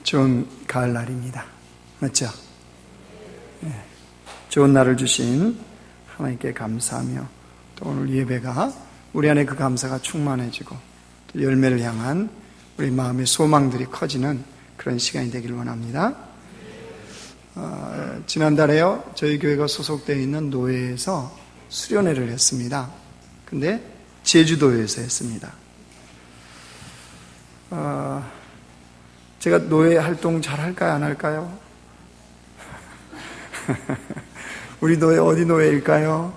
좋은 가을날입니다. 맞죠? 네. 좋은 날을 주신 하나님께 감사하며 또 오늘 예배가 우리 안에 그 감사가 충만해지고 또 열매를 향한 우리 마음의 소망들이 커지는 그런 시간이 되기를 원합니다. 지난달에요, 저희 교회가 소속되어 있는 노회에서 수련회를 했습니다. 근데 제주도에서 했습니다. 제가 노예 활동 잘 할까요, 안 할까요? 우리 노예 어디 노예일까요?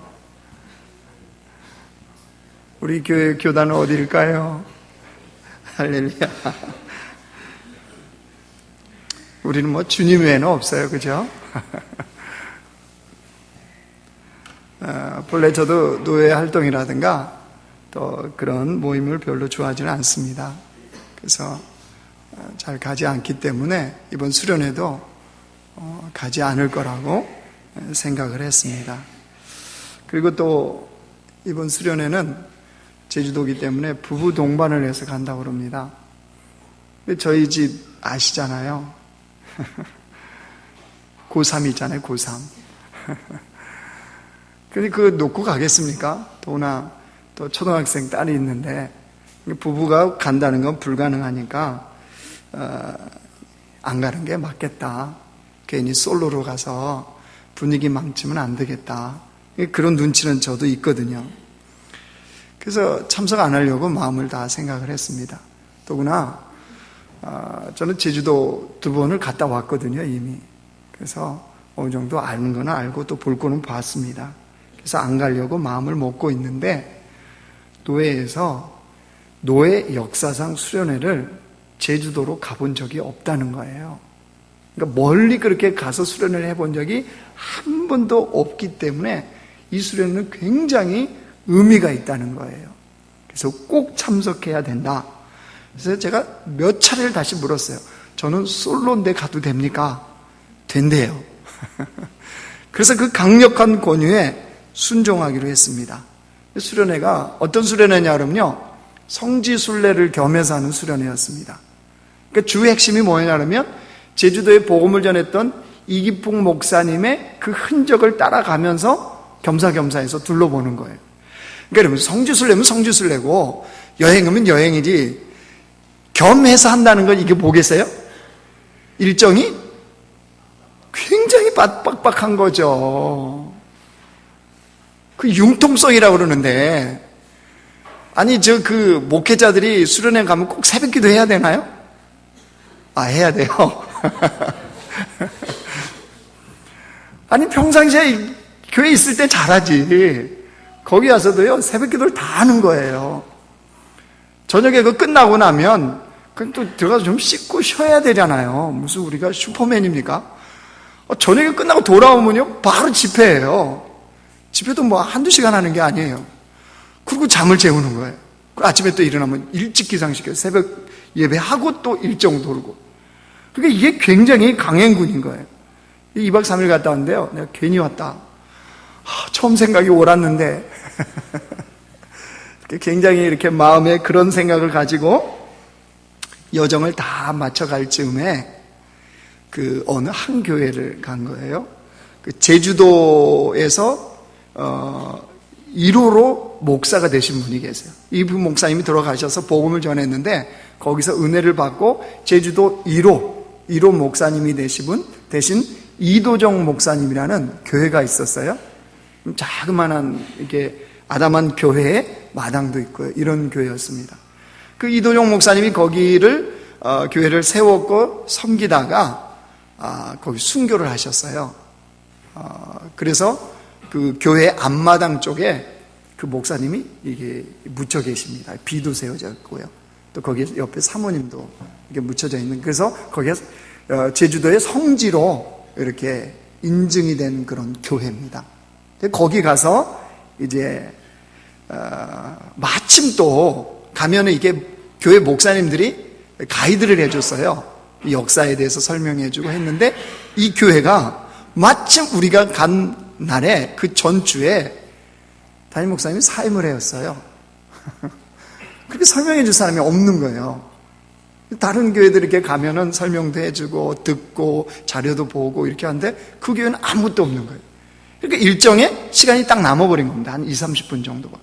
우리 교회 교단은 어디일까요? 할렐루야. 우리는 뭐 주님 외에는 없어요, 그죠? 본래 저도 노예 활동이라든가 또 그런 모임을 별로 좋아하지는 않습니다. 그래서 잘 가지 않기 때문에 이번 수련회도 가지 않을 거라고 생각을 했습니다. 그리고 또 이번 수련회는 제주도이기 때문에 부부 동반을 해서 간다고 그럽니다. 근데 저희 집 아시잖아요. 고3 있잖아요, 고3. 근데 그거 놓고 가겠습니까? 또나 또 초등학생 딸이 있는데 부부가 간다는 건 불가능하니까 안 가는 게 맞겠다. 괜히 솔로로 가서 분위기 망치면 안 되겠다. 그런 눈치는 저도 있거든요. 그래서 참석 안 하려고 마음을 다 생각을 했습니다. 더구나 저는 제주도 2번을 갔다 왔거든요, 이미. 그래서 어느 정도 아는 거는 알고 또 볼 거는 봤습니다. 그래서 안 가려고 마음을 먹고 있는데 노회에서 노회 역사상 수련회를 제주도로 가본 적이 없다는 거예요. 그러니까 멀리 그렇게 가서 수련회를 해본 적이 한 번도 없기 때문에 이 수련회는 굉장히 의미가 있다는 거예요. 그래서 꼭 참석해야 된다. 그래서 제가 몇 차례를 다시 물었어요. 저는 솔로인데 가도 됩니까? 된대요. 그래서 그 강력한 권유에 순종하기로 했습니다. 수련회가 어떤 수련회냐 그러면요, 성지순례를 겸해서 하는 수련회였습니다. 그러니까 주 핵심이 뭐냐 그러면 제주도에 복음을 전했던 이기풍 목사님의 그 흔적을 따라가면서 겸사겸사해서 둘러보는 거예요. 그러니까 여러분, 성지순례면 성지순례고 여행이면 여행이지 겸해서 한다는 건 이게 뭐겠어요? 일정이 굉장히 빡빡한 거죠. 그 융통성이라고 그러는데, 아니 그 목회자들이 수련회 가면 꼭 새벽기도 해야 되나요? 해야 돼요. 아니 평상시에 교회 있을 때 잘하지, 거기 와서도요 새벽기도를 다 하는 거예요. 저녁에 그 끝나고 나면 그럼 또 들어가서 좀 씻고 쉬어야 되잖아요. 무슨 우리가 슈퍼맨입니까? 저녁에 끝나고 돌아오면요 바로 집회예요. 집회도 뭐 한두 시간 하는 게 아니에요. 그리고 잠을 재우는 거예요. 아침에 또 일어나면 일찍 기상시켜요. 새벽 예배하고 또 일정 돌고. 그러니까 이게 굉장히 강행군인 거예요. 2박 3일 갔다 왔는데요, 내가 괜히 왔다. 처음 생각이 옳았는데 굉장히 이렇게 마음에 그런 생각을 가지고 여정을 다 맞춰갈 즈음에 그 어느 한 교회를 간 거예요. 그 제주도에서 1호로 목사가 되신 분이 계세요. 이분 목사님이 들어가셔서 복음을 전했는데 거기서 은혜를 받고 제주도 1호 목사님이 되신 분 대신 이도정 목사님이라는 교회가 있었어요. 자그마한 이렇게 아담한 교회에 마당도 있고요. 이런 교회였습니다. 그 이도정 목사님이 거기를 교회를 세웠고 섬기다가 거기 순교를 하셨어요. 그래서 그 교회 앞마당 쪽에 그 목사님이 이게 묻혀 계십니다. 비도 세워져 있고요. 또 거기 옆에 사모님도 이렇게 묻혀져 있는, 그래서 거기가 제주도의 성지로 이렇게 인증이 된 그런 교회입니다. 거기 가서 이제 마침 또 가면은 이게 교회 목사님들이 가이드를 해줬어요. 이 역사에 대해서 설명해주고 했는데 이 교회가 마침 우리가 간 날에 그 전주에 담임 목사님이 사임을 해였어요. 그렇게 설명해 줄 사람이 없는 거예요. 다른 교회들 이렇게 가면은 설명도 해주고 듣고 자료도 보고 이렇게 하는데 그 교회는 아무것도 없는 거예요. 그러니까 일정에 시간이 딱 남아버린 겁니다. 한 20, 30분 정도가.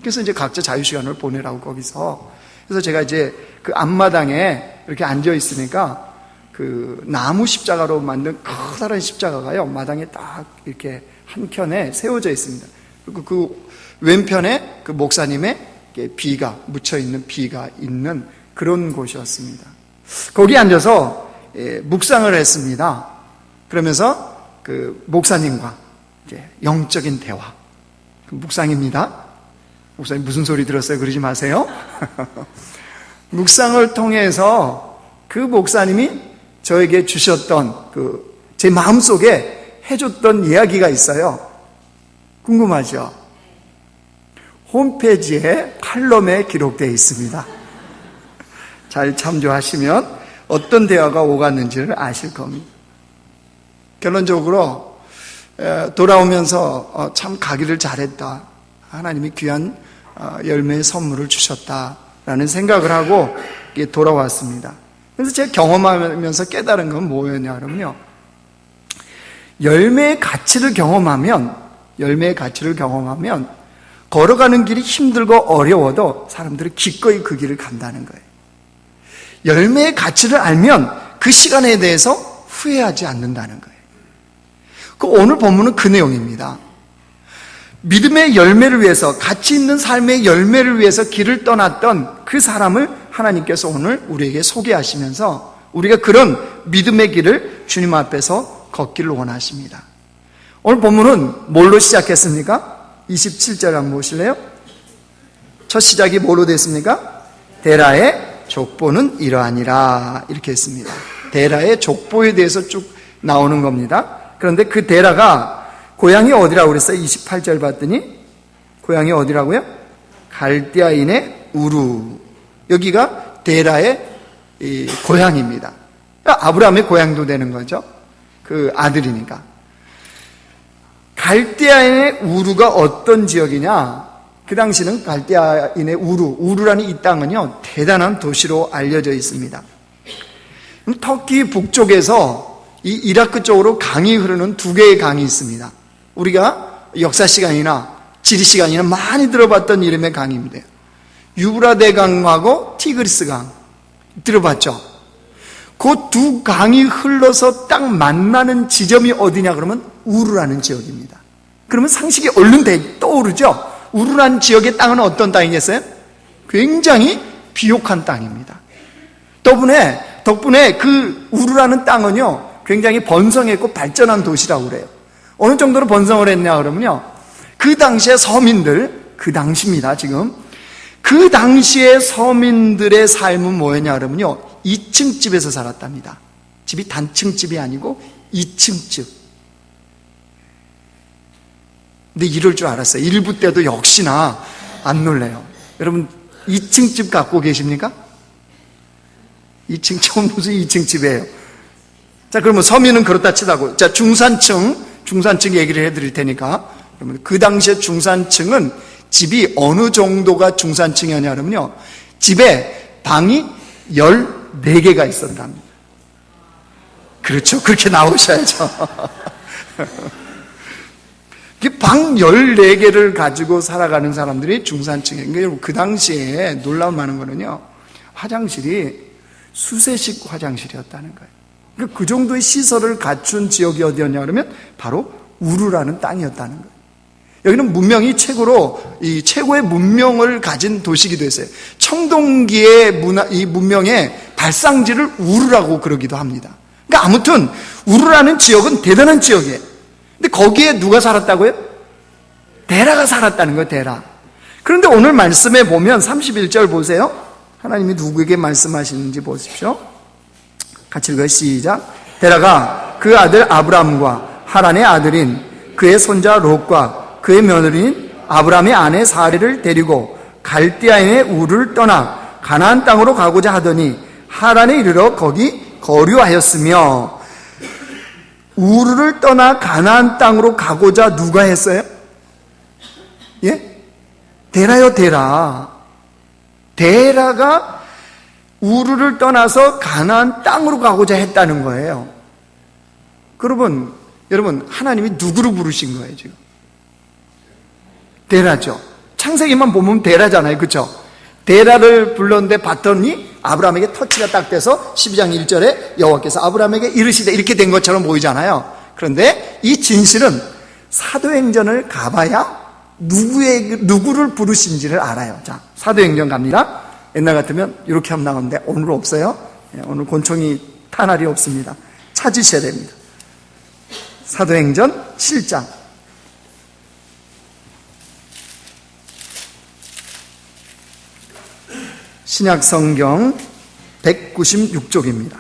그래서 이제 각자 자유시간을 보내라고 거기서. 그래서 제가 이제 그 앞마당에 이렇게 앉아 있으니까 그 나무 십자가로 만든 커다란 십자가가요, 마당에 딱 이렇게 한켠에 세워져 있습니다. 그리고 그 왼편에 그 목사님의 비가 묻혀있는 비가 있는 그런 곳이었습니다. 거기 앉아서 묵상을 했습니다. 그러면서 그 목사님과 이제 영적인 대화, 묵상입니다. 목사님 무슨 소리 들었어요? 그러지 마세요. 묵상을 통해서 그 목사님이 저에게 주셨던 제 마음속에 해줬던 이야기가 있어요. 궁금하죠? 홈페이지에 칼럼에 기록되어 있습니다. 잘 참조하시면 어떤 대화가 오갔는지를 아실 겁니다. 결론적으로 돌아오면서 참 가기를 잘했다. 하나님이 귀한 열매의 선물을 주셨다라는 생각을 하고 돌아왔습니다. 그래서 제가 경험하면서 깨달은 건 뭐였냐 그러면요, 열매의 가치를 경험하면 걸어가는 길이 힘들고 어려워도 사람들이 기꺼이 그 길을 간다는 거예요. 열매의 가치를 알면 그 시간에 대해서 후회하지 않는다는 거예요. 오늘 본문은 그 내용입니다. 믿음의 열매를 위해서, 가치 있는 삶의 열매를 위해서 길을 떠났던 그 사람을 하나님께서 오늘 우리에게 소개하시면서 우리가 그런 믿음의 길을 주님 앞에서 걷기를 원하십니다. 오늘 본문은 뭘로 시작했습니까? 27절 한번 보실래요? 첫 시작이 뭐로 됐습니까? 데라의 족보는 이러하니라, 이렇게 했습니다. 데라의 족보에 대해서 쭉 나오는 겁니다. 그런데 그 데라가 고향이 어디라고 그랬어요? 28절 봤더니 고향이 어디라고요? 갈대아인의 우루. 여기가 데라의 고향입니다. 아브라함의 고향도 되는 거죠. 그 아들이니까. 갈대아인의 우루가 어떤 지역이냐? 그 당시는 갈대아인의 우루라는 이 땅은요, 대단한 도시로 알려져 있습니다. 터키 북쪽에서 이 이라크 쪽으로 강이 흐르는 두 개의 강이 있습니다. 우리가 역사 시간이나 지리 시간이나 많이 들어봤던 이름의 강입니다. 유브라데 강하고 티그리스 강 들어봤죠? 그 두 강이 흘러서 딱 만나는 지점이 어디냐 그러면 우루라는 지역입니다. 그러면 상식이 얼른 떠오르죠? 우루라는 지역의 땅은 어떤 땅이겠어요? 굉장히 비옥한 땅입니다. 덕분에 그 우루라는 땅은요, 굉장히 번성했고 발전한 도시라고 그래요. 어느 정도로 번성을 했냐 그러면요, 그 당시의 서민들, 그 당시입니다 지금, 그 당시의 서민들의 삶은 뭐였냐 그러면요, 2층 집에서 살았답니다. 집이 단층 집이 아니고 2층 집. 근데 이럴 줄 알았어요. 일부 때도 역시나 안 놀래요. 여러분 2층 집 갖고 계십니까? 2층 처음 무슨 2층 집이에요. 자, 그러면 서민은 그렇다 치다고, 자, 중산층 얘기를 해드릴 테니까, 그러면 그 당시에 중산층은 집이 어느 정도가 중산층이었냐 그러면요, 집에 방이 14개가 있었답니다. 그렇죠. 그렇게 나오셔야죠. 방 14개를 가지고 살아가는 사람들이 중산층이에요. 그러니까 그 당시에 놀라운 많은 거는요, 화장실이 수세식 화장실이었다는 거예요. 그 정도의 시설을 갖춘 지역이 어디였냐 그러면 바로 우루라는 땅이었다는 거예요. 여기는 문명이 최고의 문명을 가진 도시기도 했어요. 청동기의 이 문명의 발상지를 우루라고 그러기도 합니다. 그러니까 아무튼 우루라는 지역은 대단한 지역이에요. 근데 거기에 누가 살았다고요? 데라가 살았다는 거예요, 데라. 그런데 오늘 말씀에 보면 31절 보세요. 하나님이 누구에게 말씀하시는지 보십시오. 같이 읽어요. 시작. 데라가 그 아들 아브람과 하란의 아들인 그의 손자 롯과 그의 며느리인 아브람의 아내 사리를 데리고 갈대아인의 우르를 떠나 가나안 땅으로 가고자 하더니 하란에 이르러 거기 거류하였으며. 우르를 떠나 가나안 땅으로 가고자 누가 했어요? 예? 데라요, 데라. 데라가 우르를 떠나서 가나안 땅으로 가고자 했다는 거예요. 여러분 하나님이 누구를 부르신 거예요 지금? 데라죠. 창세기만 보면 데라잖아요, 그렇죠? 데라를 불렀는데 봤더니 아브라함에게 터치가 딱 돼서 12장 1절에 여호와께서 아브라함에게 이르시되 이렇게 된 것처럼 보이잖아요. 그런데 이 진실은 사도행전을 가봐야 누구를 부르신지를 알아요. 자, 사도행전 갑니다. 옛날 같으면 이렇게 하면 나오는데 오늘 없어요. 오늘 권총이 탄알이 없습니다. 찾으셔야 됩니다. 사도행전 7장. 신약성경 196쪽입니다.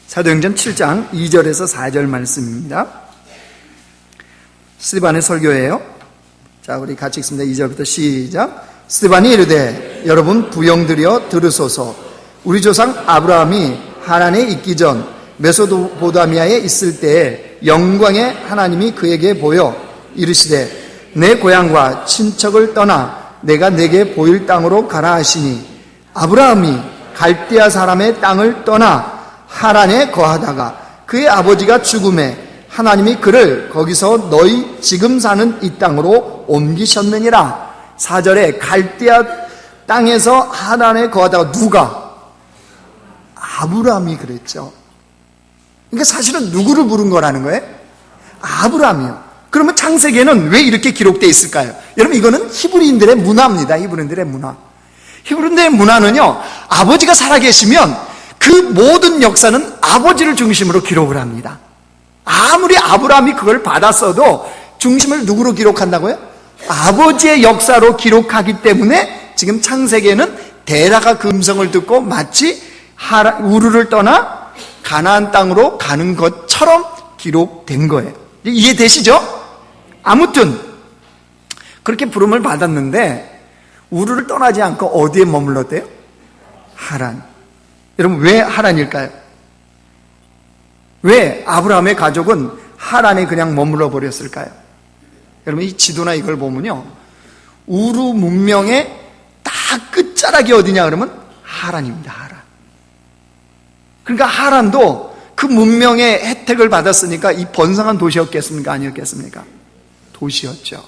사도행전 7장 2절에서 4절 말씀입니다. 스데반의 설교예요. 자, 우리 같이 읽습니다. 2절부터 시작. 스데반이 이르되 여러분 부영들이여 들으소서. 우리 조상 아브라함이 하란에 있기 전 메소포타미아에 있을 때에 영광의 하나님이 그에게 보여 이르시되 내 고향과 친척을 떠나 내가 내게 보일 땅으로 가라 하시니 아브라함이 갈대아 사람의 땅을 떠나 하란에 거하다가 그의 아버지가 죽음에 하나님이 그를 거기서 너희 지금 사는 이 땅으로 옮기셨느니라. 4절에 갈대아 땅에서 하란에 거하다가 누가? 아브라함이 그랬죠. 그러니까 사실은 누구를 부른 거라는 거예요? 아브라함이요. 그러면 창세기에는 왜 이렇게 기록되어 있을까요? 여러분 이거는 히브리인들의 문화입니다. 히브리인들의 문화. 히브리인들의 문화는요, 아버지가 살아계시면 그 모든 역사는 아버지를 중심으로 기록을 합니다. 아무리 아브라함이 그걸 받았어도 중심을 누구로 기록한다고요? 아버지의 역사로 기록하기 때문에 지금 창세기에는 데라가 그 음성을 듣고 마치 우르를 떠나 가나안 땅으로 가는 것처럼 기록된 거예요. 이해되시죠? 아무튼 그렇게 부름을 받았는데 우르를 떠나지 않고 어디에 머물렀대요? 하란. 여러분 왜 하란일까요? 왜 아브라함의 가족은 하란에 그냥 머물러 버렸을까요? 여러분 이 지도나 이걸 보면요, 우르 문명의 딱 끝자락이 어디냐 그러면 하란입니다. 하란. 그러니까 하란도 그 문명의 혜택을 받았으니까 이 번성한 도시였겠습니까? 아니었겠습니까? 도시였죠.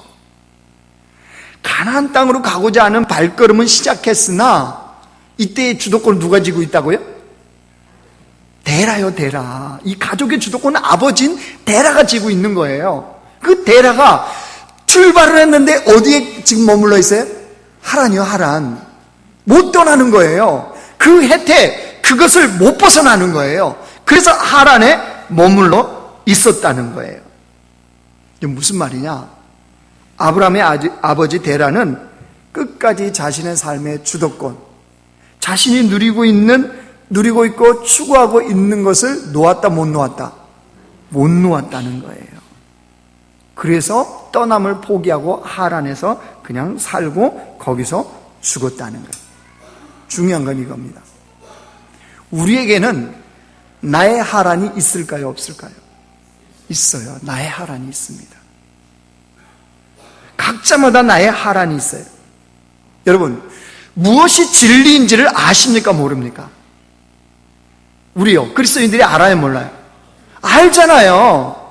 가나안 땅으로 가고자 하는 발걸음은 시작했으나 이때의 주도권을 누가 쥐고 있다고요? 데라요, 데라. 이 가족의 주도권은 아버지인 데라가 쥐고 있는 거예요. 그 데라가 출발을 했는데 어디에 지금 머물러 있어요? 하란이요, 하란. 못 떠나는 거예요. 그 혜택, 그것을 못 벗어나는 거예요. 그래서 하란에 머물러 있었다는 거예요. 이게 무슨 말이냐? 아브라함의 아버지 데라는 끝까지 자신의 삶의 주도권, 자신이 누리고 있고 추구하고 있는 것을 놓았다, 못 놓았다? 못 놓았다는 거예요. 그래서 떠남을 포기하고 하란에서 그냥 살고 거기서 죽었다는 거예요. 중요한 건 이겁니다. 우리에게는 나의 하란이 있을까요, 없을까요? 있어요. 나의 하란이 있습니다. 각자마다 나의 하란이 있어요. 여러분, 무엇이 진리인지를 아십니까, 모릅니까? 우리요, 그리스도인들이 알아요, 몰라요? 알잖아요.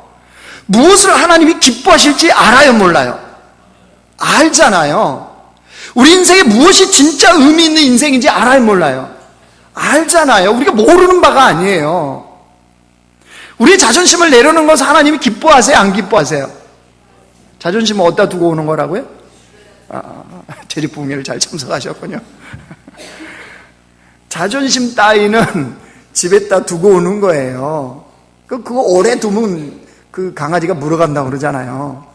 무엇을 하나님이 기뻐하실지 알아요, 몰라요? 알잖아요. 우리 인생에 무엇이 진짜 의미 있는 인생인지 알아요, 몰라요? 알잖아요. 우리가 모르는 바가 아니에요. 우리의 자존심을 내려놓는 것을 하나님이 기뻐하세요, 안 기뻐하세요? 자존심을 어디다 두고 오는 거라고요? 재직부흥회를 잘 참석하셨군요. 자존심 따위는 집에다 두고 오는 거예요. 그거 오래 두면 그 강아지가 물어간다고 그러잖아요.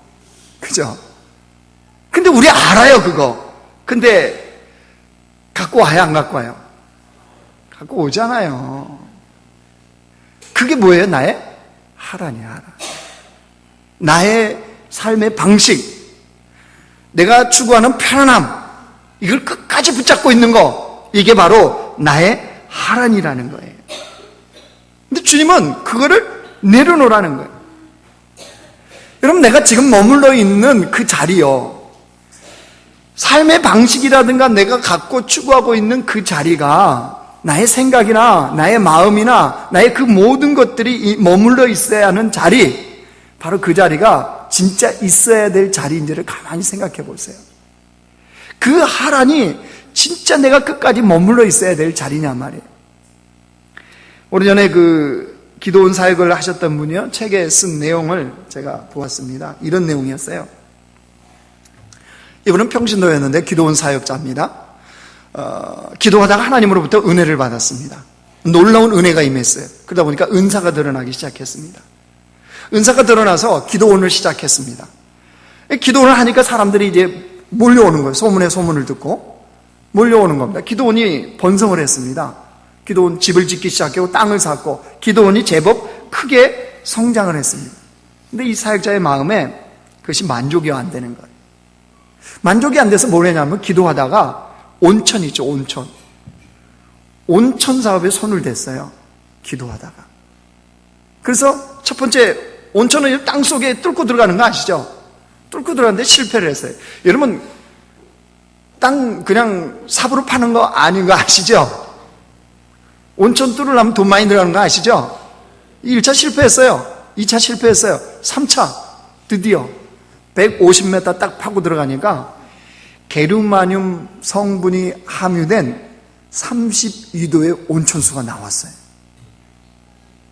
그죠? 근데 우리 알아요, 그거. 근데 갖고 와요, 안 갖고 와요? 갖고 오잖아요. 그게 뭐예요? 나의 하란이야, 하란. 나의 삶의 방식, 내가 추구하는 편안함, 이걸 끝까지 붙잡고 있는 거, 이게 바로 나의 하란이라는 거예요. 근데 주님은 그거를 내려놓으라는 거예요. 여러분, 내가 지금 머물러 있는 그 자리요, 삶의 방식이라든가 내가 갖고 추구하고 있는 그 자리가 나의 생각이나 나의 마음이나 나의 그 모든 것들이 머물러 있어야 하는 자리, 바로 그 자리가 진짜 있어야 될 자리인지를 가만히 생각해 보세요. 그 하란이 진짜 내가 끝까지 머물러 있어야 될 자리냐 말이에요. 오래전에 기도원 사역을 하셨던 분이요, 책에 쓴 내용을 제가 보았습니다. 이런 내용이었어요. 이분은 평신도였는데 기도원 사역자입니다. 기도하다가 하나님으로부터 은혜를 받았습니다. 놀라운 은혜가 임했어요. 그러다 보니까 은사가 드러나기 시작했습니다. 은사가 드러나서 기도원을 시작했습니다. 기도원을 하니까 사람들이 이제 몰려오는 거예요. 소문에 소문을 듣고 몰려오는 겁니다. 기도원이 번성을 했습니다. 기도원 집을 짓기 시작하고 땅을 샀고 기도원이 제법 크게 성장을 했습니다. 근데 이 사역자의 마음에 그것이 만족이 안 되는 거예요. 만족이 안 돼서 뭘 했냐면 기도하다가 온천 있죠, 온천. 온천 사업에 손을 댔어요. 기도하다가. 그래서 첫 번째, 온천은 땅 속에 뚫고 들어가는 거 아시죠? 뚫고 들어갔는데 실패를 했어요. 여러분, 땅 그냥 삽으로 파는 거 아닌 거 아시죠? 온천 뚫으려면 돈 많이 들어가는 거 아시죠? 1차 실패했어요. 2차 실패했어요. 3차 드디어 150m 딱 파고 들어가니까 게르마늄 성분이 함유된 32도의 온천수가 나왔어요.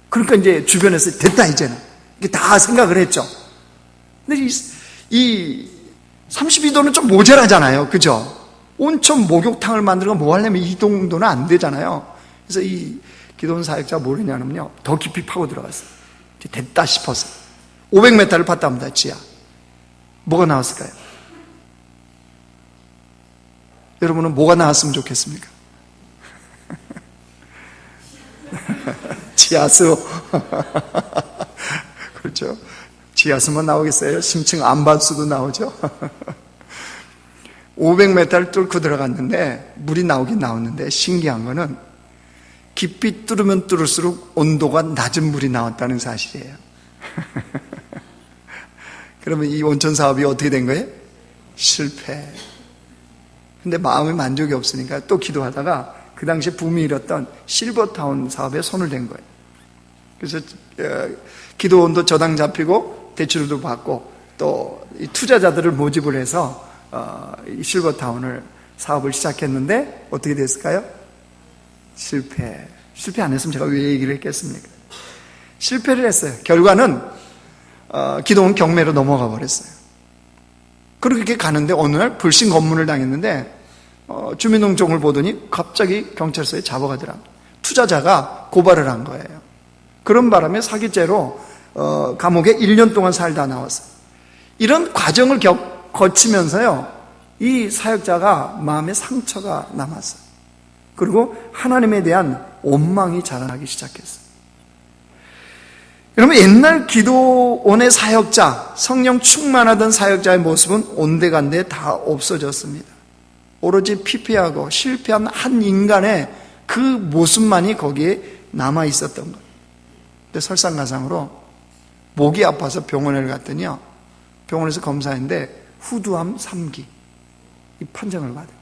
그러니까 이제 주변에서 됐다 이제는 이게 다 생각을 했죠. 근데 이 32도는 좀 모자라잖아요, 그죠? 온천 목욕탕을 만들고 뭐 하려면 이 정도는 안 되잖아요. 그래서 이 기도원 사역자가 뭘 했냐면요, 더 깊이 파고 들어갔어요. 이제 됐다 싶어서 500m를 팠답니다. 지하. 뭐가 나왔을까요? 여러분은 뭐가 나왔으면 좋겠습니까? 지하수. 그렇죠. 지하수만 나오겠어요? 심층 안반수도 나오죠. 500m를 뚫고 들어갔는데 물이 나오긴 나왔는데 신기한 거는 깊이 뚫으면 뚫을수록 온도가 낮은 물이 나왔다는 사실이에요. 그러면 이 온천 사업이 어떻게 된 거예요? 실패. 근데 마음에 만족이 없으니까 또 기도하다가 그 당시에 붐이 일었던 실버타운 사업에 손을 댄 거예요. 그래서 기도원도 저당 잡히고 대출도 받고 또 투자자들을 모집을 해서 이 실버타운을 사업을 시작했는데 어떻게 됐을까요? 실패 안 했으면 제가 왜 얘기를 했겠습니까? 실패를 했어요. 결과는 기도원 경매로 넘어가 버렸어요. 그렇게 가는데 어느 날 불신 검문을 당했는데 주민등록증을 보더니 갑자기 경찰서에 잡아가더라. 투자자가 고발을 한 거예요. 그런 바람에 사기죄로 감옥에 1년 동안 살다 나왔어요. 이런 과정을 거치면서요, 이 사역자가 마음에 상처가 남았어요. 그리고 하나님에 대한 원망이 자라나기 시작했어요. 여러분, 옛날 기도원의 사역자, 성령 충만하던 사역자의 모습은 온데간데 다 없어졌습니다. 오로지 피폐하고 실패한 한 인간의 그 모습만이 거기에 남아 있었던 거예요. 근데 설상가상으로 목이 아파서 병원에 갔더니요, 병원에서 검사했는데 후두암 3기 이 판정을 받아요.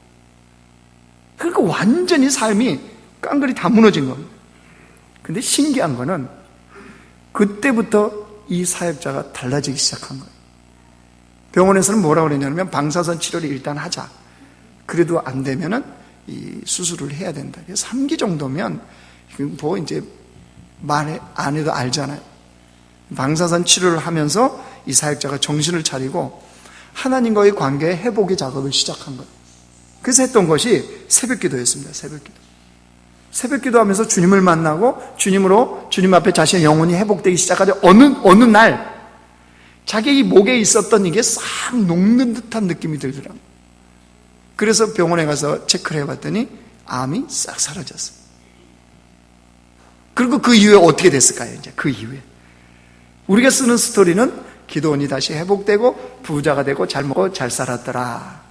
그러니까 완전히 삶이 깡그리 다 무너진 겁니다. 근데 신기한 거는 그때부터 이 사역자가 달라지기 시작한 거예요. 병원에서는 뭐라고 그랬냐면 방사선 치료를 일단 하자. 그래도 안 되면은 이 수술을 해야 된다. 3기 정도면 뭐 이제 말 안 해도 알잖아요. 방사선 치료를 하면서 이 사역자가 정신을 차리고 하나님과의 관계의 회복의 작업을 시작한 거예요. 그래서 했던 것이 새벽기도였습니다. 새벽기도 하면서 주님을 만나고 주님 앞에 자신의 영혼이 회복되기 시작하자 어느 날 자기 목에 있었던 이게 싹 녹는 듯한 느낌이 들더라고요. 그래서 병원에 가서 체크를 해봤더니 암이 싹 사라졌어요. 그리고 그 이후에 어떻게 됐을까요? 이제 그 이후에 우리가 쓰는 스토리는 기도원이 다시 회복되고 부자가 되고 잘 먹고 잘 살았더라,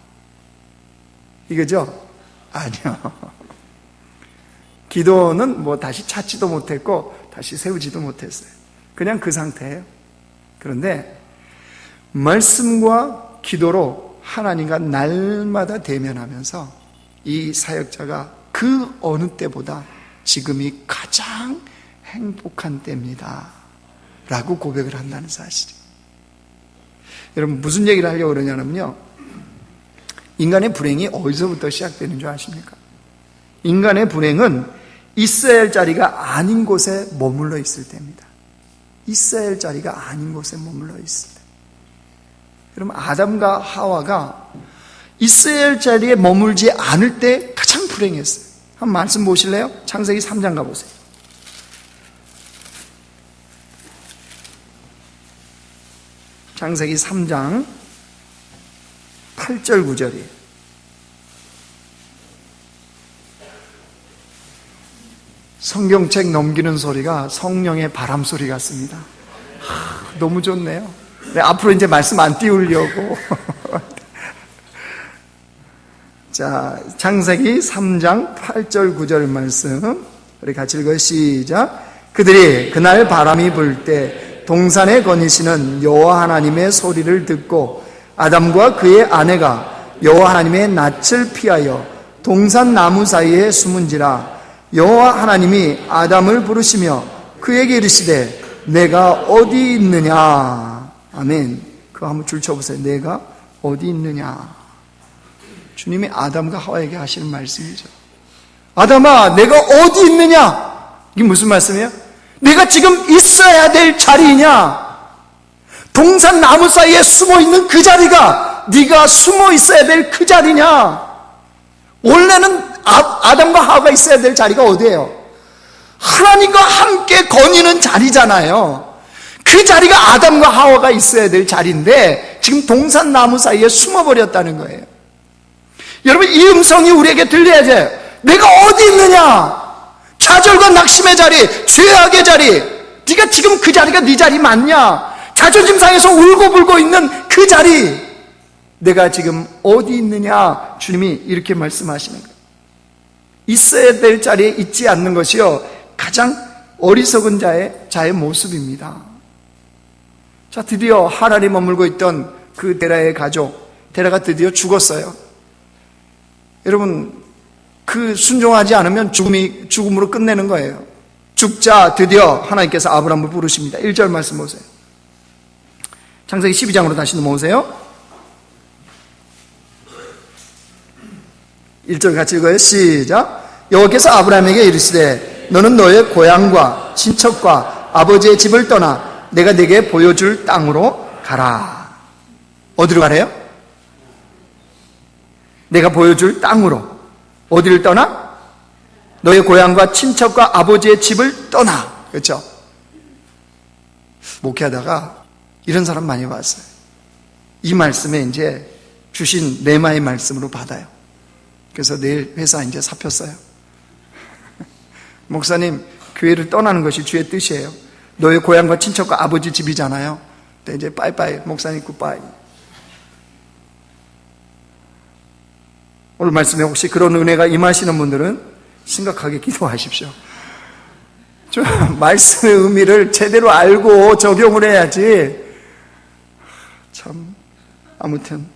이거죠? 아니요. 기도원은 뭐 다시 찾지도 못했고 다시 세우지도 못했어요. 그냥 그 상태예요. 그런데 말씀과 기도로 하나님과 날마다 대면하면서 이 사역자가 그 어느 때보다 지금이 가장 행복한 때입니다 라고 고백을 한다는 사실이에요. 여러분, 무슨 얘기를 하려고 그러냐면요, 인간의 불행이 어디서부터 시작되는 줄 아십니까? 인간의 불행은 있어야 할 자리가 아닌 곳에 머물러 있을 때입니다. 있어야 할 자리가 아닌 곳에 머물러 있을 때. 여러분, 아담과 하와가 있어야 할 자리에 머물지 않을 때 가장 불행했어요. 한번 말씀 보실래요? 창세기 3장 가보세요. 창세기 3장 8절 9절이에요. 성경책 넘기는 소리가 성령의 바람 소리 같습니다. 너무 좋네요. 네, 앞으로 이제 말씀 안 띄우려고. 자, 창세기 3장 8절 9절 말씀 우리 같이 읽어요. 시작. 그들이 그날 바람이 불 때 동산에 거니시는 여호와 하나님의 소리를 듣고 아담과 그의 아내가 여호와 하나님의 낯을 피하여 동산 나무 사이에 숨은지라. 여호와 하나님이 아담을 부르시며 그에게 이르시되 내가 어디 있느냐. 아멘. 그거 한번 줄 쳐보세요. 내가 어디 있느냐. 주님이 아담과 하와에게 하시는 말씀이죠. 아담아, 내가 어디 있느냐. 이게 무슨 말씀이에요? 내가 지금 있어야 될 자리냐. 동산 나무 사이에 숨어 있는 그 자리가 네가 숨어 있어야 될 그 자리냐. 원래는 아담과 하와가 있어야 될 자리가 어디예요? 하나님과 함께 거니는 자리잖아요. 그 자리가 아담과 하와가 있어야 될 자리인데 지금 동산 나무 사이에 숨어버렸다는 거예요. 여러분, 이 음성이 우리에게 들려야죠. 내가 어디 있느냐. 좌절과 낙심의 자리, 죄악의 자리, 네가 지금 그 자리가 네 자리 맞냐. 자존심 상해서 울고불고 있는 그 자리, 내가 지금 어디 있느냐. 주님이 이렇게 말씀하시는 거예요. 있어야 될 자리에 있지 않는 것이요 가장 어리석은 자의 모습입니다. 자, 드디어 하란에 머물고 있던 그 데라의 가족, 데라가 드디어 죽었어요. 여러분, 그 순종하지 않으면 죽음으로 끝내는 거예요. 죽자 드디어 하나님께서 아브라함을 부르십니다. 1절 말씀 보세요. 창세기 12장으로 다시 넘어오세요. 1절 같이 읽어요. 시작. 여호와께서 아브라함에게 이르시되 너는 너의 고향과 친척과 아버지의 집을 떠나 내가 네게 보여줄 땅으로 가라. 어디로 가래요? 내가 보여줄 땅으로. 어디를 떠나? 너의 고향과 친척과 아버지의 집을 떠나. 그렇죠? 목회하다가 이런 사람 많이 봤어요. 이 말씀에 이제 주신 레마의 말씀으로 받아요. 그래서 내일 회사 이제 잡혔어요. 목사님, 교회를 떠나는 것이 주의 뜻이에요. 너의 고향과 친척과 아버지 집이잖아요. 근데 이제 빠이빠이, 목사님 굿바이. 오늘 말씀에 혹시 그런 은혜가 임하시는 분들은 심각하게 기도하십시오. 좀 말씀의 의미를 제대로 알고 적용을 해야지. 참, 아무튼.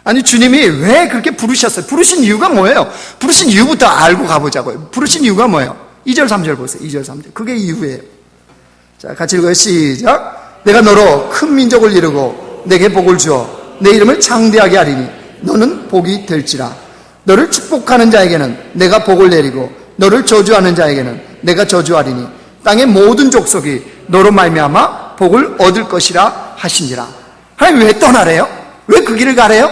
아니, 주님이 왜 그렇게 부르셨어요? 부르신 이유가 뭐예요? 부르신 이유부터 알고 가보자고요. 부르신 이유가 뭐예요? 2절 3절 보세요. 2절 3절. 그게 이유예요. 자, 같이 읽어요. 시작. 내가 너로 큰 민족을 이루고 내게 복을 주어 내 이름을 창대하게 하리니 너는 복이 될지라. 너를 축복하는 자에게는 내가 복을 내리고 너를 저주하는 자에게는 내가 저주하리니 땅의 모든 족속이 너로 말미암아 복을 얻을 것이라 하시니라. 하나님 왜 떠나래요? 왜 그 길을 가래요?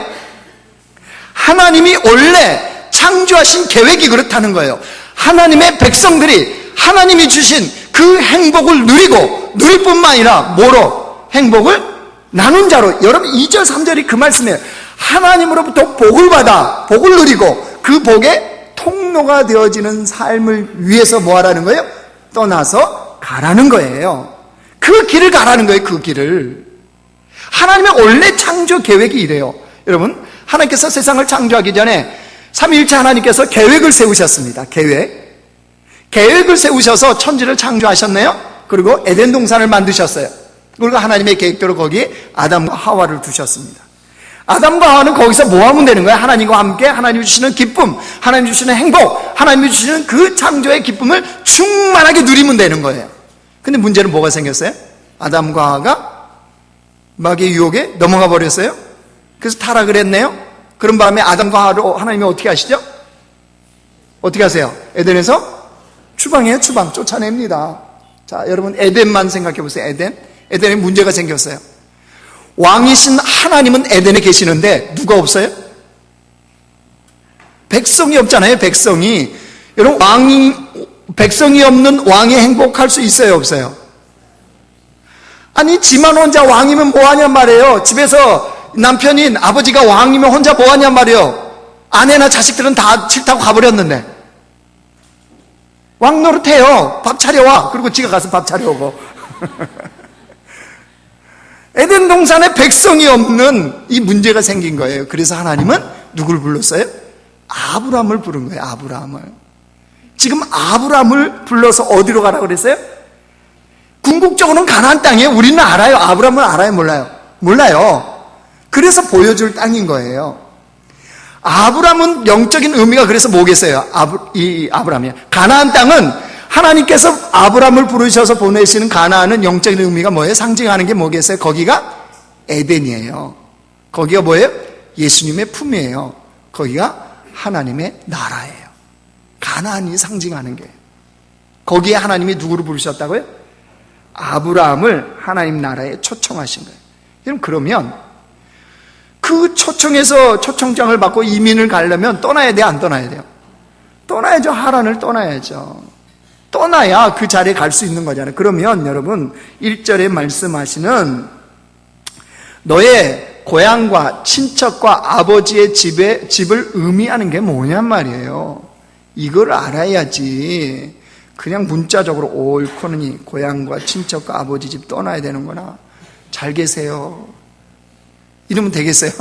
하나님이 원래 창조하신 계획이 그렇다는 거예요. 하나님의 백성들이 하나님이 주신 그 행복을 누릴 뿐만 아니라 뭐로? 행복을 나눈 자로. 여러분, 2절 3절이 그 말씀이에요. 하나님으로부터 복을 받아 복을 누리고 그 복의 통로가 되어지는 삶을 위해서 뭐 하라는 거예요? 떠나서 가라는 거예요. 그 길을 가라는 거예요. 그 길을. 하나님의 원래 창조 계획이 이래요. 여러분, 하나님께서 세상을 창조하기 전에 삼위일체 하나님께서 계획을 세우셨습니다. 계획을 세우셔서 천지를 창조하셨네요. 그리고 에덴 동산을 만드셨어요. 그리고 하나님의 계획대로 거기에 아담과 하와를 두셨습니다. 아담과 하와는 거기서 뭐 하면 되는 거야? 하나님과 함께 하나님이 주시는 기쁨, 하나님이 주시는 행복, 하나님이 주시는 그 창조의 기쁨을 충만하게 누리면 되는 거예요. 근데 문제는 뭐가 생겼어요? 아담과 하와가 마귀의 유혹에 넘어가 버렸어요. 그래서 타락을 했네요. 그런 밤에 아담과 하와로 하나님이 어떻게 하시죠? 어떻게 하세요? 에덴에서 추방해요. 추방 쫓아냅니다. 자, 여러분 에덴만 생각해 보세요. 에덴에 문제가 생겼어요. 왕이신 하나님은 에덴에 계시는데 누가 없어요? 백성이 없잖아요. 백성이. 여러분 백성이 없는 왕이 행복할 수 있어요? 없어요? 아니 지만 혼자 왕이면 뭐하냔 말이에요. 집에서 남편인 아버지가 왕이면 혼자 뭐하냔 말이에요. 아내나 자식들은 다 싫다고 가버렸는데 왕 노릇해요. 밥 차려와. 그리고 지가 가서 밥 차려오고. 에덴 동산에 백성이 없는 이 문제가 생긴 거예요. 그래서 하나님은 누굴 불렀어요? 아브람을 부른 거예요. 아브람을. 지금 아브람을 불러서 어디로 가라고 그랬어요? 궁극적으로는 가나안 땅이에요. 우리는 알아요. 아브람은 알아요? 몰라요? 몰라요. 그래서 보여줄 땅인 거예요. 아브람은 영적인 의미가 그래서 뭐겠어요? 아브람이야. 가나안 땅은 하나님께서 아브람을 부르셔서 보내시는 가나안은 영적인 의미가 뭐예요? 상징하는 게 뭐겠어요? 거기가 에덴이에요. 거기가 뭐예요? 예수님의 품이에요. 거기가 하나님의 나라예요. 가나안이 상징하는 게. 거기에 하나님이 누구를 부르셨다고요? 아브람을 하나님 나라에 초청하신 거예요. 여러분 그러면 그 초청에서 초청장을 받고 이민을 가려면 떠나야 돼요? 안 떠나야 돼요? 떠나야죠. 하란을 떠나야죠. 떠나야 그 자리에 갈 수 있는 거잖아요. 그러면 여러분 1절에 말씀하시는 너의 고향과 친척과 아버지의 집을 의미하는 게 뭐냔 말이에요. 이걸 알아야지 그냥 문자적으로 옳거니 고향과 친척과 아버지 집 떠나야 되는구나. 잘 계세요. 이러면 되겠어요?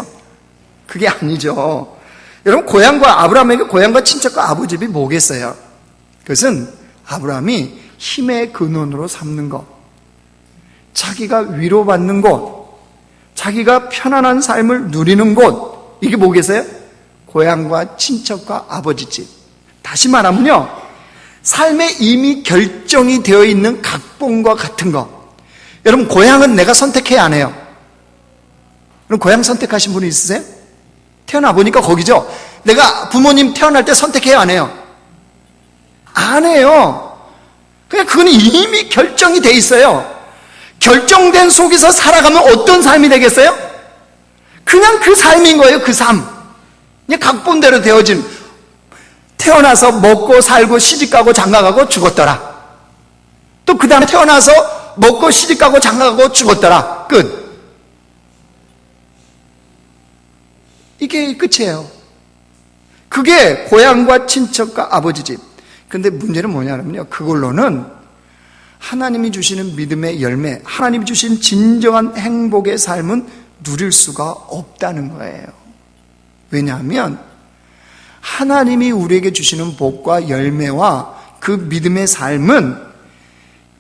그게 아니죠. 여러분 아브라함에게 고향과 친척과 아버지 집이 뭐겠어요? 그것은 아브라함이 힘의 근원으로 삼는 것, 자기가 위로받는 곳, 자기가 편안한 삶을 누리는 곳, 이게 뭐겠어요? 고향과 친척과 아버지 집. 다시 말하면요, 삶에 이미 결정이 되어 있는 각본과 같은 것. 여러분 고향은 내가 선택해야 안 해요? 그럼 고향 선택하신 분이 있으세요? 태어나 보니까 거기죠. 내가 부모님 태어날 때 선택해야 안 해요? 안 해요. 그냥 그건 이미 결정이 돼 있어요. 결정된 속에서 살아가면 어떤 삶이 되겠어요? 그냥 그 삶인 거예요. 그 삶. 그냥 각본대로 되어진. 태어나서 먹고 살고 시집가고 장가가고 죽었더라. 또 그 다음에 태어나서 먹고 시집가고 장가가고 죽었더라. 끝. 이게 끝이에요. 그게 고향과 친척과 아버지 집. 근데 문제는 뭐냐면요, 그걸로는 하나님이 주시는 믿음의 열매, 하나님이 주신 진정한 행복의 삶은 누릴 수가 없다는 거예요. 왜냐하면 하나님이 우리에게 주시는 복과 열매와 그 믿음의 삶은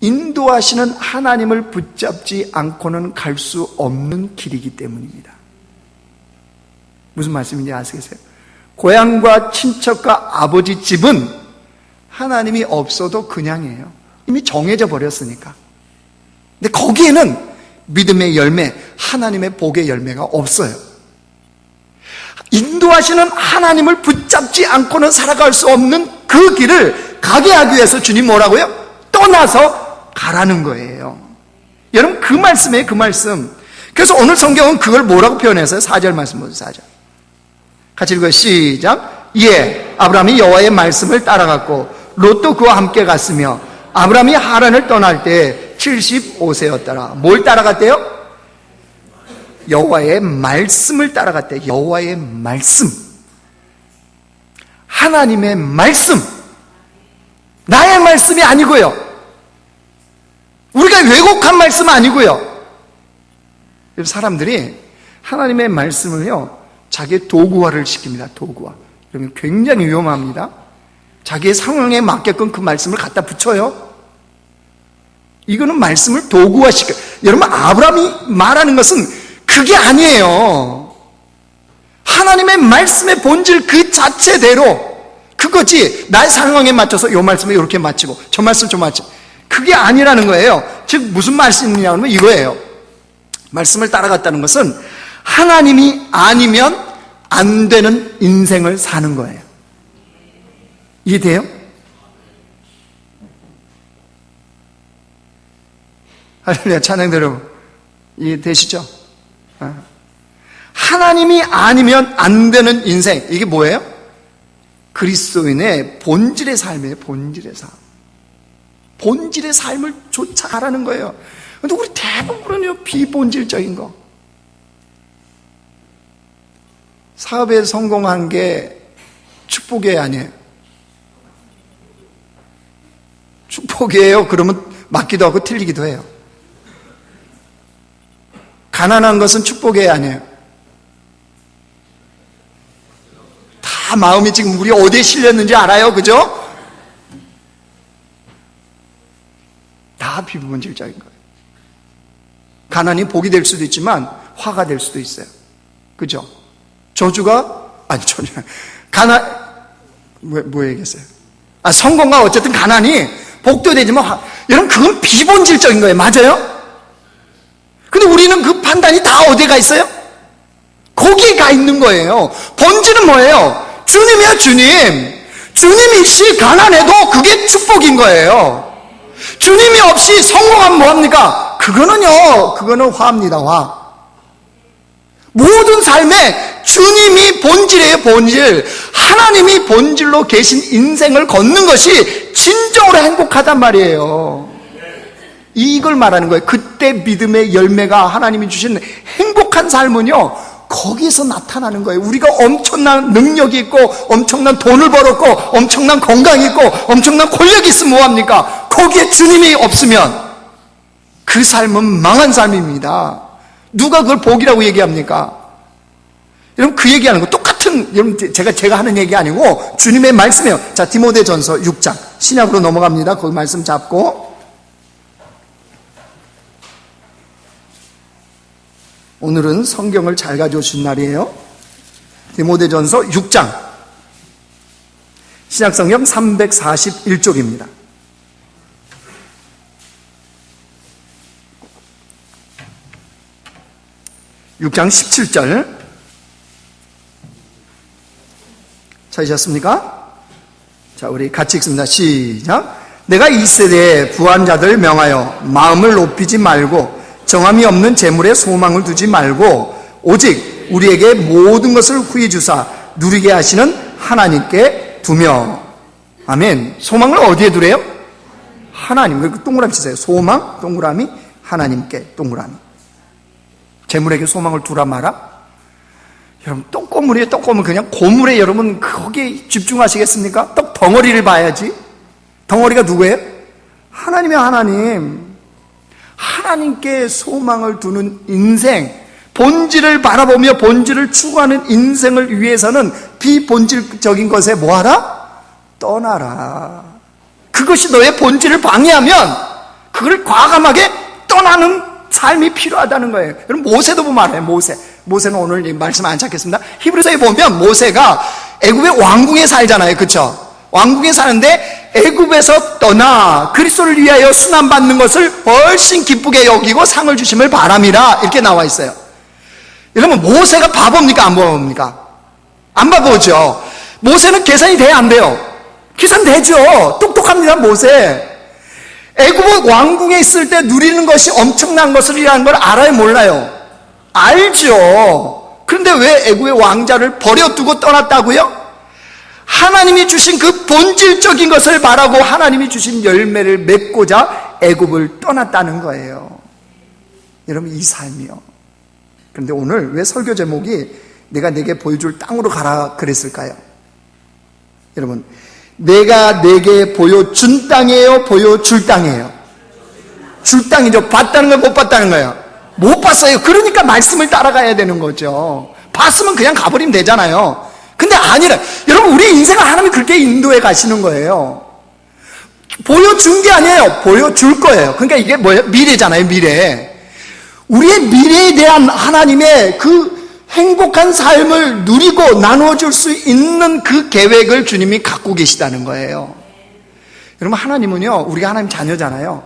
인도하시는 하나님을 붙잡지 않고는 갈 수 없는 길이기 때문입니다. 무슨 말씀인지 아시겠어요? 고향과 친척과 아버지 집은 하나님이 없어도 그냥이에요. 이미 정해져 버렸으니까. 근데 거기에는 믿음의 열매, 하나님의 복의 열매가 없어요. 인도하시는 하나님을 붙잡지 않고는 살아갈 수 없는 그 길을 가게 하기 위해서 주님 뭐라고요? 떠나서 가라는 거예요. 여러분 그 말씀이에요. 그 말씀. 그래서 오늘 성경은 그걸 뭐라고 표현했어요? 4절 말씀 보세요. 4절 같이 읽어요. 시작. 예, 아브라함이 여호와의 말씀을 따라갔고 롯도 그와 함께 갔으며 아브라함이 하란을 떠날 때 75세였더라. 뭘 따라갔대요? 여호와의 말씀을 따라갔대. 여호와의 말씀, 하나님의 말씀, 나의 말씀이 아니고요, 우리가 왜곡한 말씀 아니고요. 사람들이 하나님의 말씀을요 자기의 도구화를 시킵니다. 도구화. 그러면 굉장히 위험합니다. 자기의 상황에 맞게끔 그 말씀을 갖다 붙여요. 이거는 말씀을 도구화시켜요. 여러분 아브라함이 말하는 것은 그게 아니에요. 하나님의 말씀의 본질 그 자체대로, 그거지 나의 상황에 맞춰서 요 말씀을 이렇게 맞추고 저 말씀 좀 맞추고, 그게 아니라는 거예요. 즉 무슨 말씀이냐 하면 이거예요. 말씀을 따라갔다는 것은 하나님이 아니면 안 되는 인생을 사는 거예요. 이해돼요? 할렐루야, 찬양대 여러분, 이해되시죠? 하나님이 아니면 안 되는 인생, 이게 뭐예요? 그리스도인의 본질의 삶이에요. 본질의 삶. 본질의 삶을 쫓아가라는 거예요. 근데 우리 대부분은요, 비본질적인 거. 사업에 성공한 게 축복이 아니에요. 축복이에요. 그러면 맞기도 하고 틀리기도 해요. 가난한 것은 축복이 아니에요. 다 마음이 지금 우리 어디에 실렸는지 알아요? 그죠? 다 비본질적인 거예요. 가난이 복이 될 수도 있지만 화가 될 수도 있어요. 그죠? 뭐 얘기했어요? 성공과 어쨌든 가난이 복도 되지만 여러분, 그건 비본질적인 거예요. 맞아요? 근데 우리는 그 판단이 다 어디에 가 있어요? 거기에 가 있는 거예요. 본질은 뭐예요? 주님이야, 주님. 주님이시 가난해도 그게 축복인 거예요. 주님이 없이 성공하면 뭐합니까? 그거는 화입니다, 화. 모든 삶에 주님이 본질이에요, 본질. 하나님이 본질로 계신 인생을 걷는 것이 진정으로 행복하단 말이에요. 이걸 말하는 거예요. 그때 믿음의 열매가 하나님이 주신 행복한 삶은요, 거기에서 나타나는 거예요. 우리가 엄청난 능력이 있고 엄청난 돈을 벌었고 엄청난 건강이 있고 엄청난 권력이 있으면 뭐합니까? 거기에 주님이 없으면 그 삶은 망한 삶입니다. 누가 그걸 복이라고 얘기합니까? 여러분, 그 얘기하는 거 똑같은, 여러분, 제가 하는 얘기 아니고 주님의 말씀이에요. 자, 디모데전서 6장 신약으로 넘어갑니다. 거기 말씀 잡고, 오늘은 성경을 잘 가져오신 날이에요. 디모데전서 6장 신약성경 341쪽입니다. (6장 17절) 찾으셨습니까? 자, 우리 같이 읽습니다. 시작. 내가 이 세대의 부한 자들 명하여 마음을 높이지 말고 정함이 없는 재물에 소망을 두지 말고 오직 우리에게 모든 것을 후히 주사 누리게 하시는 하나님께 두며. 아멘. 소망을 어디에 두래요? 하나님. 그리고 동그라미 치세요. 소망, 동그라미, 하나님께, 동그라미. 재물에게 소망을 두라 마라? 여러분, 떡고물이에요. 떡고물. 그냥 고물에 여러분 거기에 집중하시겠습니까? 떡 덩어리를 봐야지. 덩어리가 누구예요? 하나님이야, 하나님. 하나님께 소망을 두는 인생, 본질을 바라보며 본질을 추구하는 인생을 위해서는 비본질적인 것에 뭐하라? 떠나라. 그것이 너의 본질을 방해하면 그걸 과감하게 떠나는 삶이 필요하다는 거예요. 여러분, 모세도 보면 알아요. 모세는 오늘 이 말씀 안 찾겠습니다. 히브리서에 보면 모세가 애굽의 왕궁에 살잖아요. 그렇죠? 왕궁에 사는데 애굽에서 떠나 그리스도를 위하여 순환받는 것을 훨씬 기쁘게 여기고 상을 주심을 바람이라, 이렇게 나와 있어요. 여러분, 모세가 바보입니까? 안 바보입니까? 안 바보죠. 모세는 계산이 돼야 안 돼요? 계산되죠. 똑똑합니다, 모세. 애굽 왕궁에 있을 때 누리는 것이 엄청난 것이라는 걸 알아요, 몰라요? 알죠. 그런데 왜 애굽의 왕자를 버려두고 떠났다고요? 하나님이 주신 그 본질적인 것을 바라고 하나님이 주신 열매를 맺고자 애굽을 떠났다는 거예요. 여러분, 이 삶이요. 그런데 오늘 왜 설교 제목이 내가 내게 보여줄 땅으로 가라 그랬을까요? 여러분, 내가 내게 보여준 땅이에요? 보여줄 땅이에요? 줄 땅이죠. 봤다는 거예요? 못 봤다는 거예요? 못 봤어요. 그러니까 말씀을 따라가야 되는 거죠. 봤으면 그냥 가버리면 되잖아요. 근데 아니라, 여러분, 우리 인생을 하나님이 그렇게 인도해 가시는 거예요. 보여준 게 아니에요. 보여줄 거예요. 그러니까 이게 뭐예요? 미래잖아요, 미래. 우리의 미래에 대한 하나님의 그 행복한 삶을 누리고 나누어줄 수 있는 그 계획을 주님이 갖고 계시다는 거예요. 여러분, 하나님은요, 우리가 하나님 자녀잖아요.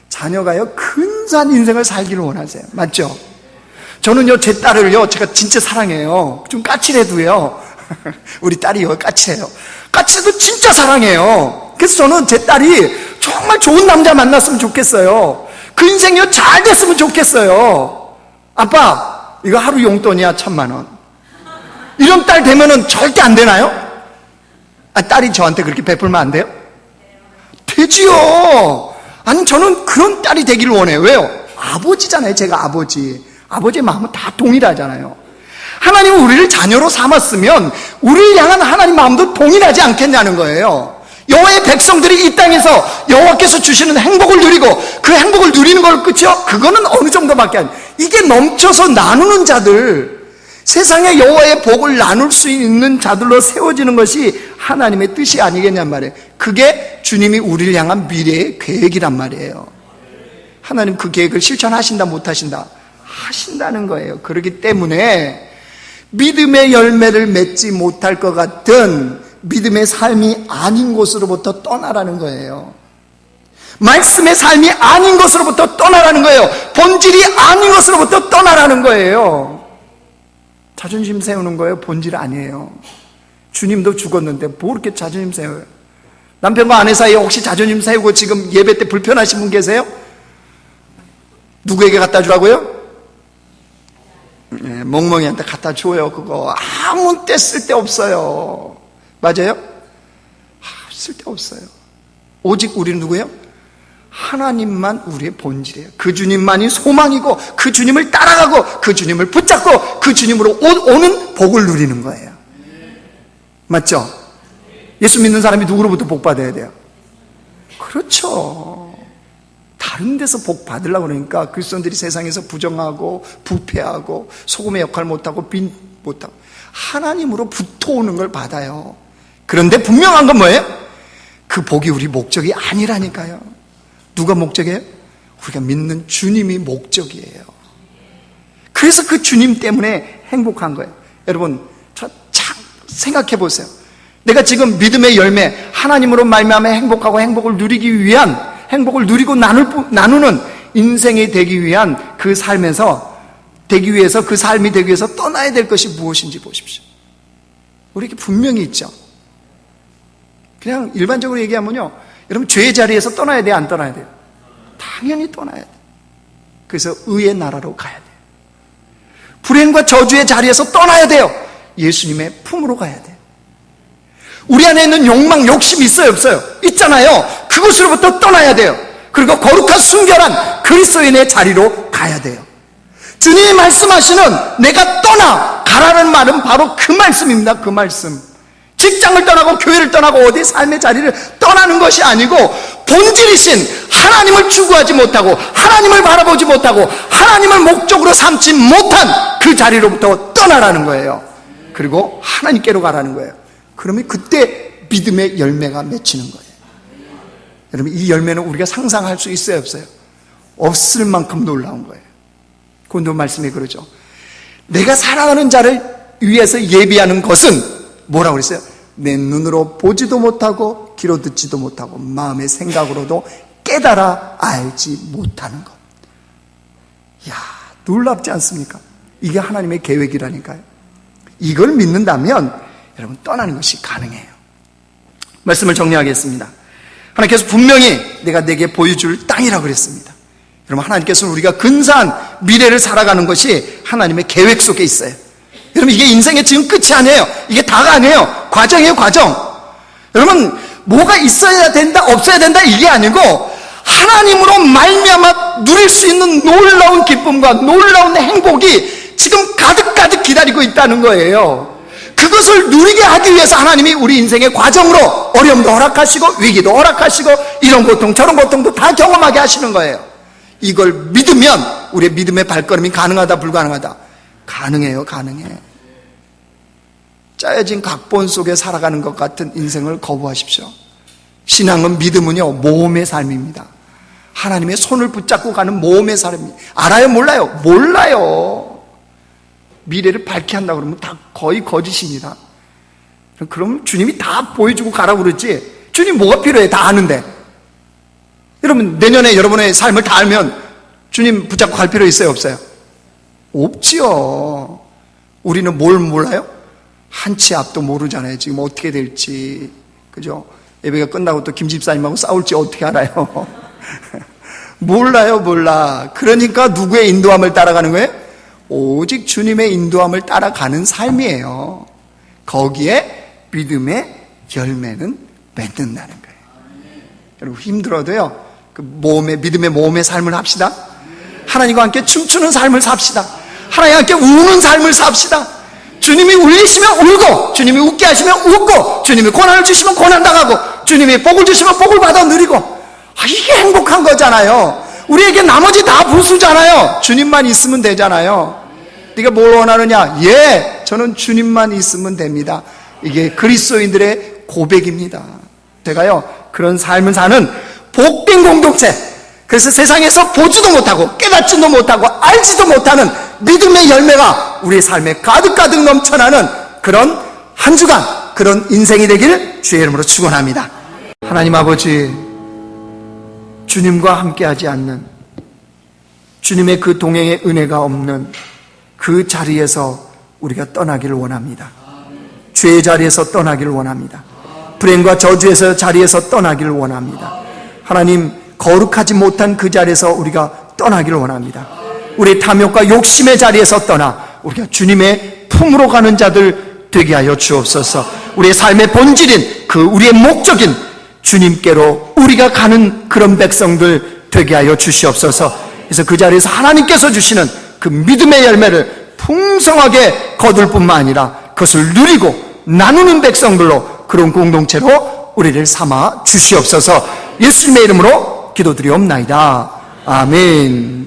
자녀가요, 근사한 인생을 살기를 원하세요. 맞죠? 저는요, 제 딸을요, 제가 진짜 사랑해요. 좀 까칠해도요. 우리 딸이요, 까칠해요. 까칠해도 진짜 사랑해요. 그래서 저는 제 딸이 정말 좋은 남자 만났으면 좋겠어요. 그 인생이요, 잘 됐으면 좋겠어요. 아빠, 이거 하루 용돈이야, 1,000,000원. 이런 딸 되면은 절대 안 되나요? 딸이 저한테 그렇게 베풀면 안 돼요? 되지요. 아니, 저는 그런 딸이 되기를 원해요. 왜요? 아버지잖아요. 제가 아버지. 아버지의 마음은 다 동일하잖아요. 하나님은 우리를 자녀로 삼았으면 우리를 향한 하나님 마음도 동일하지 않겠냐는 거예요. 여호와의 백성들이 이 땅에서 여호와께서 주시는 행복을 누리고 그 행복을 누리는 걸 끝이요? 그거는 어느 정도밖에 아니에요. 이게 넘쳐서 나누는 자들, 세상에 여호와의 복을 나눌 수 있는 자들로 세워지는 것이 하나님의 뜻이 아니겠냔 말이에요. 그게 주님이 우리를 향한 미래의 계획이란 말이에요. 하나님 그 계획을 실천하신다 못하신다? 하신다는 거예요. 그렇기 때문에 믿음의 열매를 맺지 못할 것 같은 믿음의 삶이 아닌 곳으로부터 떠나라는 거예요. 말씀의 삶이 아닌 것으로부터 떠나라는 거예요. 본질이 아닌 것으로부터 떠나라는 거예요. 자존심 세우는 거예요? 본질 아니에요. 주님도 죽었는데 뭐 이렇게 자존심 세워요? 남편과 아내 사이에 혹시 자존심 세우고 지금 예배 때 불편하신 분 계세요? 누구에게 갖다 주라고요? 네, 멍멍이한테 갖다 줘요. 그거 아무 때 쓸데없어요. 맞아요? 쓸데없어요. 오직 우리는 누구예요? 하나님만 우리의 본질이에요. 그 주님만이 소망이고 그 주님을 따라가고 그 주님을 붙잡고 그 주님으로 오는 복을 누리는 거예요. 맞죠? 예수 믿는 사람이 누구로부터 복 받아야 돼요? 그렇죠. 다른 데서 복 받으려고 그러니까 그리스도인들이 세상에서 부정하고 부패하고 소금의 역할 못하고 빈 못하고 하나님으로부터 오는 걸 받아요. 그런데 분명한 건 뭐예요? 그 복이 우리 목적이 아니라니까요. 누가 목적이에요? 우리가 믿는 주님이 목적이에요. 그래서 그 주님 때문에 행복한 거예요. 여러분, 참 생각해 보세요. 내가 지금 믿음의 열매, 하나님으로 말미암아 행복하고 행복을 누리기 위한, 행복을 누리고 나누는 인생이 되기 위한 그 삶에서 되기 위해서, 그 삶이 되기 위해서 떠나야 될 것이 무엇인지 보십시오. 우리에게 분명히 있죠. 그냥 일반적으로 얘기하면요, 여러분 죄의 자리에서 떠나야 돼요? 안 떠나야 돼요? 당연히 떠나야 돼요. 그래서 의의 나라로 가야 돼요. 불행과 저주의 자리에서 떠나야 돼요. 예수님의 품으로 가야 돼요. 우리 안에 있는 욕망, 욕심이 있어요? 없어요? 있잖아요. 그것으로부터 떠나야 돼요. 그리고 거룩한 순결한 그리스도인의 자리로 가야 돼요. 주님이 말씀하시는 내가 떠나 가라는 말은 바로 그 말씀입니다. 그 말씀. 직장을 떠나고 교회를 떠나고 어디 삶의 자리를 떠나는 것이 아니고 본질이신 하나님을 추구하지 못하고 하나님을 바라보지 못하고 하나님을 목적으로 삼지 못한 그 자리로부터 떠나라는 거예요. 그리고 하나님께로 가라는 거예요. 그러면 그때 믿음의 열매가 맺히는 거예요. 여러분, 이 열매는 우리가 상상할 수 있어요? 없어요? 없을 만큼 놀라운 거예요. 고린도 말씀에 그러죠. 내가 사랑하는 자를 위해서 예비하는 것은 뭐라고 그랬어요? 내 눈으로 보지도 못하고 귀로 듣지도 못하고 마음의 생각으로도 깨달아 알지 못하는 것. 이야, 놀랍지 않습니까? 이게 하나님의 계획이라니까요. 이걸 믿는다면 여러분 떠나는 것이 가능해요. 말씀을 정리하겠습니다. 하나님께서 분명히 내가 내게 보여줄 땅이라고 그랬습니다. 여러분, 하나님께서는 우리가 근사한 미래를 살아가는 것이 하나님의 계획 속에 있어요. 여러분, 이게 인생의 지금 끝이 아니에요. 이게 다가 아니에요. 과정이에요, 과정. 여러분, 뭐가 있어야 된다, 없어야 된다, 이게 아니고 하나님으로 말미암아 누릴 수 있는 놀라운 기쁨과 놀라운 행복이 지금 가득가득 기다리고 있다는 거예요. 그것을 누리게 하기 위해서 하나님이 우리 인생의 과정으로 어려움도 허락하시고 위기도 허락하시고 이런 고통 저런 고통도 다 경험하게 하시는 거예요. 이걸 믿으면 우리의 믿음의 발걸음이 가능하다, 불가능하다? 가능해요, 가능해. 짜여진 각본 속에 살아가는 것 같은 인생을 거부하십시오. 신앙은, 믿음은요, 모험의 삶입니다. 하나님의 손을 붙잡고 가는 모험의 삶입니다. 알아요, 몰라요? 몰라요. 미래를 밝게 한다고 그러면 다 거의 거짓입니다. 그럼 주님이 다 보여주고 가라고 그러지, 주님 뭐가 필요해? 다 아는데. 여러분, 내년에 여러분의 삶을 다 알면 주님 붙잡고 갈 필요 있어요, 없어요? 없지요. 우리는 뭘 몰라요? 한치 앞도 모르잖아요. 지금 어떻게 될지. 그죠? 예배가 끝나고 또 김 집사님하고 싸울지 어떻게 알아요? 몰라요, 몰라. 그러니까 누구의 인도함을 따라가는 거예요? 오직 주님의 인도함을 따라가는 삶이에요. 거기에 믿음의 열매는 맺는다는 거예요. 여러분, 힘들어도요, 믿음의 모험의 삶을 합시다. 하나님과 함께 춤추는 삶을 삽시다. 하나님과 함께 우는 삶을 삽시다. 주님이 울리시면 울고, 주님이 웃게 하시면 웃고, 주님이 고난을 주시면 고난 당하고, 주님이 복을 주시면 복을 받아 누리고, 이게 행복한 거잖아요. 우리에게 나머지 다 부수잖아요. 주님만 있으면 되잖아요. 네가 뭘 원하느냐? 예, 저는 주님만 있으면 됩니다. 이게 그리스도인들의 고백입니다. 제가요, 그런 삶을 사는 복된 공동체, 그래서 세상에서 보지도 못하고 깨닫지도 못하고 알지도 못하는 믿음의 열매가 우리의 삶에 가득가득 넘쳐나는 그런 한 주간, 그런 인생이 되기를 주의 이름으로 축원합니다. 하나님 아버지, 주님과 함께하지 않는, 주님의 그 동행의 은혜가 없는 그 자리에서 우리가 떠나기를 원합니다. 죄의 자리에서 떠나기를 원합니다. 불행과 저주에서 자리에서 떠나기를 원합니다. 하나님, 거룩하지 못한 그 자리에서 우리가 떠나기를 원합니다. 우리의 탐욕과 욕심의 자리에서 떠나 우리가 주님의 품으로 가는 자들 되게 하여 주옵소서. 우리의 삶의 본질인 그 우리의 목적인 주님께로 우리가 가는 그런 백성들 되게 하여 주시옵소서. 그래서 그 자리에서 하나님께서 주시는 그 믿음의 열매를 풍성하게 거둘 뿐만 아니라 그것을 누리고 나누는 백성들로, 그런 공동체로 우리를 삼아 주시옵소서. 예수님의 이름으로 기도드리옵나이다. 아멘.